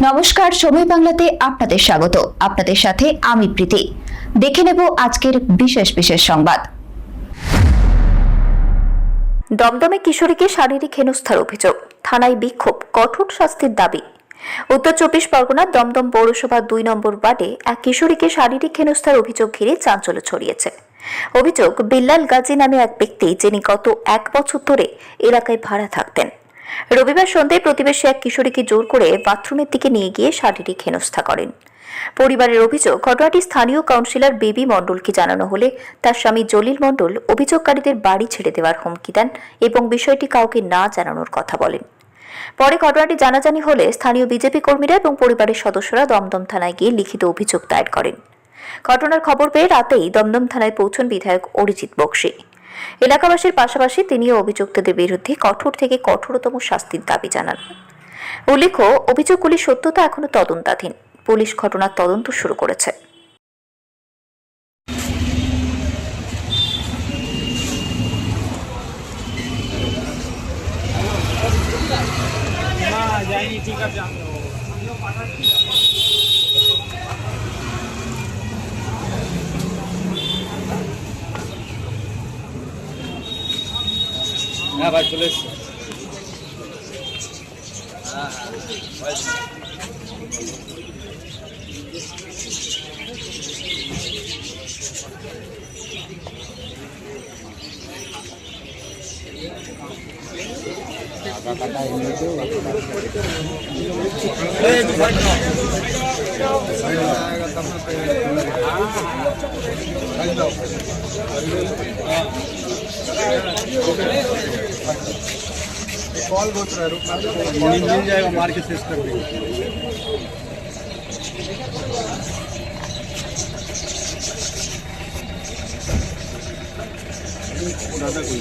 নমস্কার, সময় বাংলাতে আপনাদের স্বাগত। আপনাদের সাথে আমি প্রীতি। দেখে নেব আজকের বিশেষ বিশেষ সংবাদ। দমদমে কিশোরীকে শারীরিক হেনস্থার অভিযোগ, থানায় বিক্ষোভ, কঠোর শাস্তির দাবি। উত্তর 24 পরগনার দমদম পৌরসভা 2 নম্বর ওয়ার্ডে এক কিশোরীকে শারীরিক হেনস্থার অভিযোগ ঘিরে চাঞ্চল্য ছড়িয়েছে। অভিযোগ, বিল্লাল গাজী নামে এক ব্যক্তি, যিনি গত 1 বছর ধরে এলাকায় ভাড়া থাকতেন। রবিবার সন্ধ্যায় প্রতিবেশী এক কিশোরীকে জোর করে বাথরুমের দিকে নিয়ে গিয়ে শারীরিক হেনস্থা করেন। পরিবারের অভিযোগ, ঘটনাটি স্থানীয় কাউন্সিলর বেবি মণ্ডলকে জানানো হলে তার স্বামী জলিল মণ্ডল অভিযোগকারীদের বাড়ি ছেড়ে দেওয়ার হুমকি দেন এবং বিষয়টি কাউকে না জানানোর কথা বলেন। পরে ঘটনাটি জানাজানি হলে স্থানীয় বিজেপি কর্মীরা এবং পরিবারের সদস্যরা দমদম থানায় গিয়ে লিখিত অভিযোগ দায়ের করেন। ঘটনার খবর পেয়ে রাতেই দমদম থানায় পৌঁছন বিধায়ক অরিজিৎ বক্সী। এলাকাবাসীর পাশাপাশি তিনিও অভিযুক্তদের বিরুদ্ধে কঠোর থেকে কঠোরতম শাস্তির দাবি জানান। উল্লেখ্য, অভিযোগগুলির সত্যতা এখনো তদন্তাধীন। পুলিশ ঘটনার তদন্ত শুরু করেছে। হ্যাঁ ভাই, চলে এসছি। कॉल बहुत रहा है, रुकना मिल जाएगा, मार के शेष कर देंगे। दादा कोई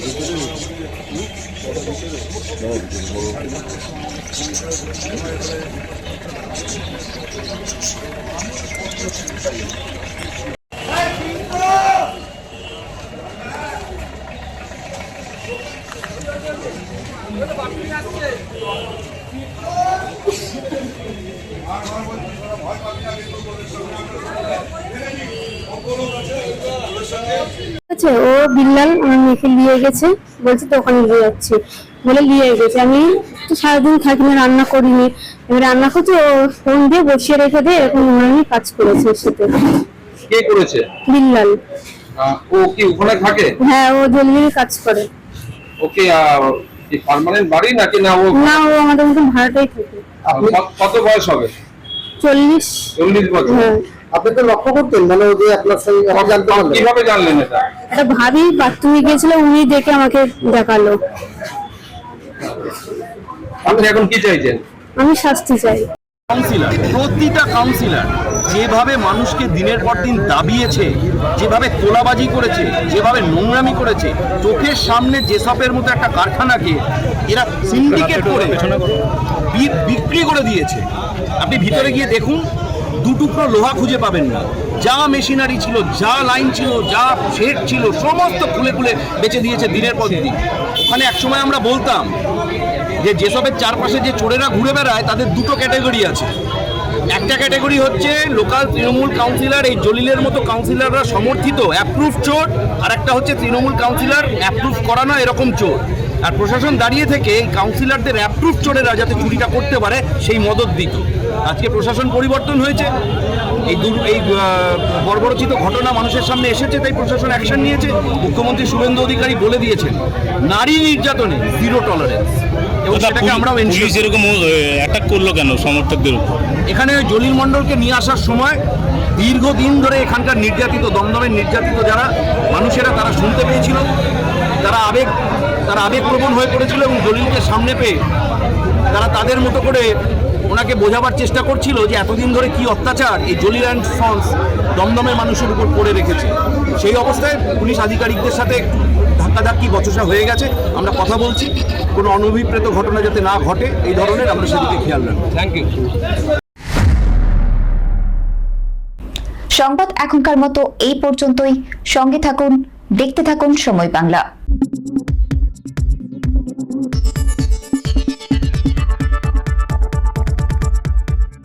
ও বিল্লাল আমার মেয়েকে নিয়ে গেছে, বলছে তো ওখানে নিয়ে যাচ্ছি বলে নিয়ে গেছে। আমি তো সারাদিন থাকি না, রান্না করিনি। এবার রান্না করতে ও ফোন দিয়ে বসিয়ে রেখে দিয়ে এখন আমি কাজ করেছি ওর সাথে। কে করেছে? বিল্লাল। ও কি ওখানে থাকে? হ্যাঁ, ও জলদির কাজ করে। ওকে পার্মানেন্ট বাড়ি নাকি না? ও আমাদের মতন ভাড়াটাই থাকে। কত বয়স হবে? 40 বছর। হ্যাঁ। আপনি তো লক্ষ্য করতেন মানে যে আপনার সঙ্গে জানতে পারলেন? কিভাবে জানলেন এটা? একটা ভাবি বাথরুমে গিয়েছিল, উনি দেখে আমাকে দেখালো। আপনি এখন কি চাইছেন? আমি শাস্তি চাই। কাউন্সিলর, প্রতিটা কাউন্সিলর যেভাবে মানুষকে দিনের পর দিন দাবিয়েছে, যেভাবে তোলাবাজি করেছে, যেভাবে নোংরামি করেছে, চোখের সামনে যেসবের মতো একটা কারখানাকে এরা সিন্ডিকেট করে বিক্রি করে দিয়েছে। আপনি ভিতরে গিয়ে দেখুন, 2 টুকরো লোহা খুঁজে পাবেন না। যা মেশিনারি ছিল, যা লাইন ছিল, যা শেড ছিল, সমস্ত খুলে খুলে বেচে দিয়েছে দিনের পর দিন। ওখানে একসময় আমরা বলতাম যে যেসবের চারপাশে যে চোরেরা ঘুরে বেড়ায় তাদের 2টো ক্যাটাগরি আছে। একটা ক্যাটাগরি হচ্ছে লোকাল তৃণমূল কাউন্সিলর, এই জলিলের মতো কাউন্সিলররা সমর্থিত অ্যাপ্রুভ চোর, আর একটা হচ্ছে তৃণমূল কাউন্সিলর অ্যাপ্রুভ করানো এরকম চোর। আর প্রশাসন দাঁড়িয়ে থেকে এই কাউন্সিলরদের অ্যাপ্রুভ চোরেরা যাতে চুরিটা করতে পারে সেই মদত দিত। আজকে প্রশাসন পরিবর্তন হয়েছে, এই বর্বরচিত ঘটনা মানুষের সামনে এসেছে, তাই প্রশাসন অ্যাকশন নিয়েছে। মুখ্যমন্ত্রী শুভেন্দু অধিকারী বলে দিয়েছেন নারী নির্যাতনে 0 টলারেন্স, এবং সেটাকে আমরাও এরকম অ্যাটাক করলো কেন সমর্থকদের উপর? এখানে জলিল মণ্ডলকে নিয়ে আসার সময় দীর্ঘদিন ধরে এখানকার নির্যাতিত, দমদমের নির্যাতিত যারা মানুষেরা, তারা শুনতে পেয়েছিল, তারা আবেগপ্রবণ হয়ে পড়েছিল, এবং জলিলকে সামনে পেয়ে তারা তাদের মতো করে ওনাকে বোঝাবার চেষ্টা করছিল যে এতদিন ধরে কি অত্যাচার এই জলিল অ্যান্ড সন্স দমদমের মানুষের উপর করে রেখেছে। সেই অবস্থায় পুলিশ আধিকারিকদের সাথে একটু ধাক্কাধাক্কি বচসা হয়ে গেছে। আমরা কথা বলছি কোনো অনভিপ্রেত ঘটনা যাতে না ঘটে এই ধরনের, আমরা সেদিকে খেয়াল রাখবো। Thank you. সংবাদ এখনকার মতো এই পর্যন্তই। সঙ্গে থাকুন দেখতে থাকুন সময় বাংলা।